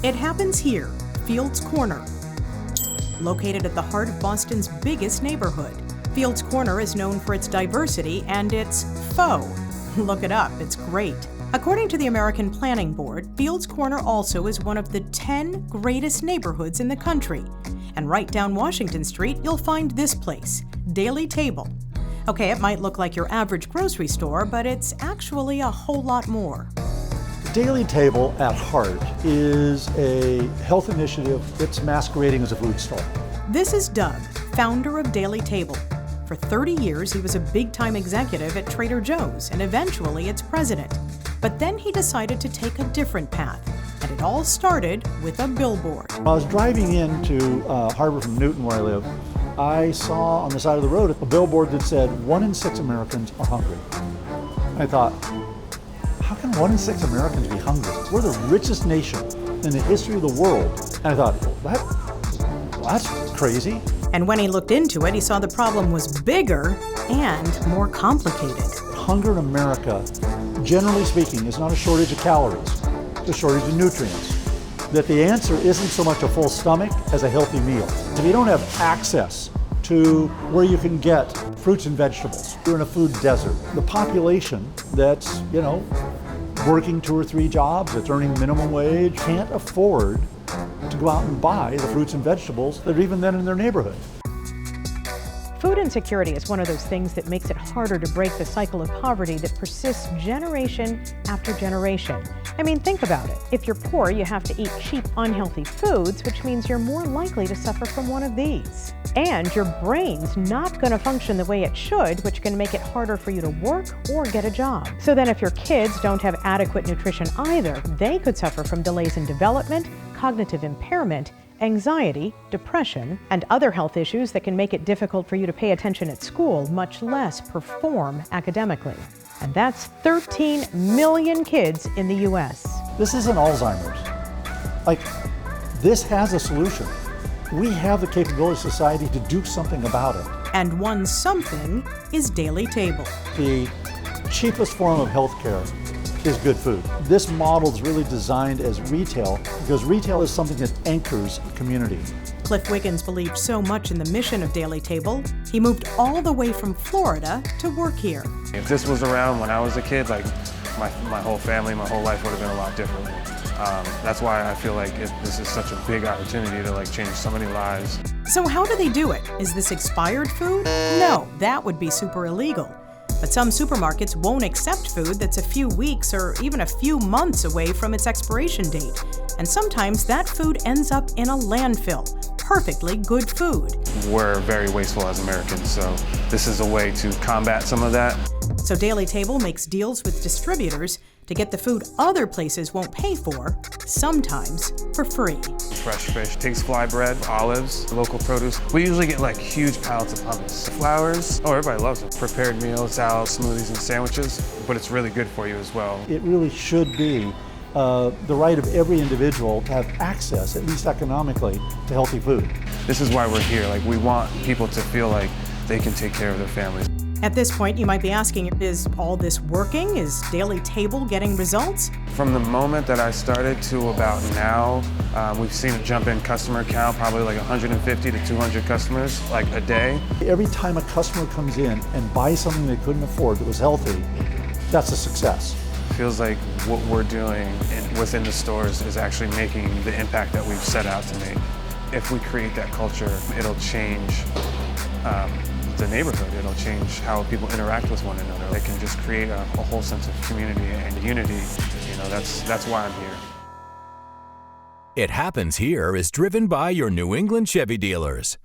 It happens here, Fields Corner. Located at the heart of Boston's biggest neighborhood, Fields Corner is known for its diversity and its faux. Look it up, it's great. According to the American Planning Board, Fields Corner also is one of the 10 greatest neighborhoods in the country. And right down Washington Street, you'll find this place, Daily Table. Okay, it might look like your average grocery store, but it's actually a whole lot more. Daily Table at heart is a health initiative that's masquerading as a food store. This is Doug, founder of Daily Table. For 30 years, he was a big-time executive at Trader Joe's and eventually its president. But then he decided to take a different path, and it all started with a billboard. I was driving into Harbor from Newton, where I live. I saw on the side of the road a billboard that said 1 in 6 Americans are hungry. I thought, how can 1 in 6 Americans be hungry? We're the richest nation in the history of the world. And I thought, that's crazy. And when he looked into it, he saw the problem was bigger and more complicated. Hunger in America, generally speaking, is not a shortage of calories, it's a shortage of nutrients. That the answer isn't so much a full stomach as a healthy meal. If you don't have access to where you can get fruits and vegetables, you're in a food desert. The population that's, working 2 or 3 jobs, that's earning minimum wage, can't afford to go out and buy the fruits and vegetables that are even then in their neighborhood. Food insecurity is one of those things that makes it harder to break the cycle of poverty that persists generation after generation. I mean, think about it. If you're poor, you have to eat cheap, unhealthy foods, which means you're more likely to suffer from one of these. And your brain's not going to function the way it should, which can make it harder for you to work or get a job. So then if your kids don't have adequate nutrition either, they could suffer from delays in development, cognitive impairment, anxiety, depression, and other health issues that can make it difficult for you to pay attention at school, much less perform academically. And that's 13 million kids in the U.S. This isn't Alzheimer's. This has a solution. We have the capability of society to do something about it. And one something is Daily Table. The cheapest form of healthcare is good food. This model is really designed as retail because retail is something that anchors a community. Cliff Wiggins believed so much in the mission of Daily Table, he moved all the way from Florida to work here. If this was around when I was a kid, my whole family, my whole life would have been a lot different. That's why I feel like this is such a big opportunity to change so many lives. So how do they do it? Is this expired food? No, that would be super illegal. But some supermarkets won't accept food that's a few weeks or even a few months away from its expiration date. And sometimes that food ends up in a landfill. Perfectly good food. We're very wasteful as Americans, so this is a way to combat some of that. So Daily Table makes deals with distributors to get the food other places won't pay for, sometimes for free. Fresh fish, pigs fly bread, olives, local produce. We usually get huge pallets of hummus. Flowers, everybody loves them. Prepared meals, salads, smoothies, and sandwiches, but it's really good for you as well. It really should be the right of every individual to have access, at least economically, to healthy food. This is why we're here. We want people to feel like they can take care of their families. At this point, you might be asking, is all this working? Is Daily Table getting results? From the moment that I started to about now, we've seen a jump in customer count, probably 150 to 200 customers a day. Every time a customer comes in and buys something they couldn't afford that was healthy, that's a success. It feels like what we're doing within the stores is actually making the impact that we've set out to make. If we create that culture, it'll change the neighborhood. It'll change how people interact with one another. It can just create a whole sense of community and unity. That's why I'm here. It Happens Here is driven by your New England Chevy dealers.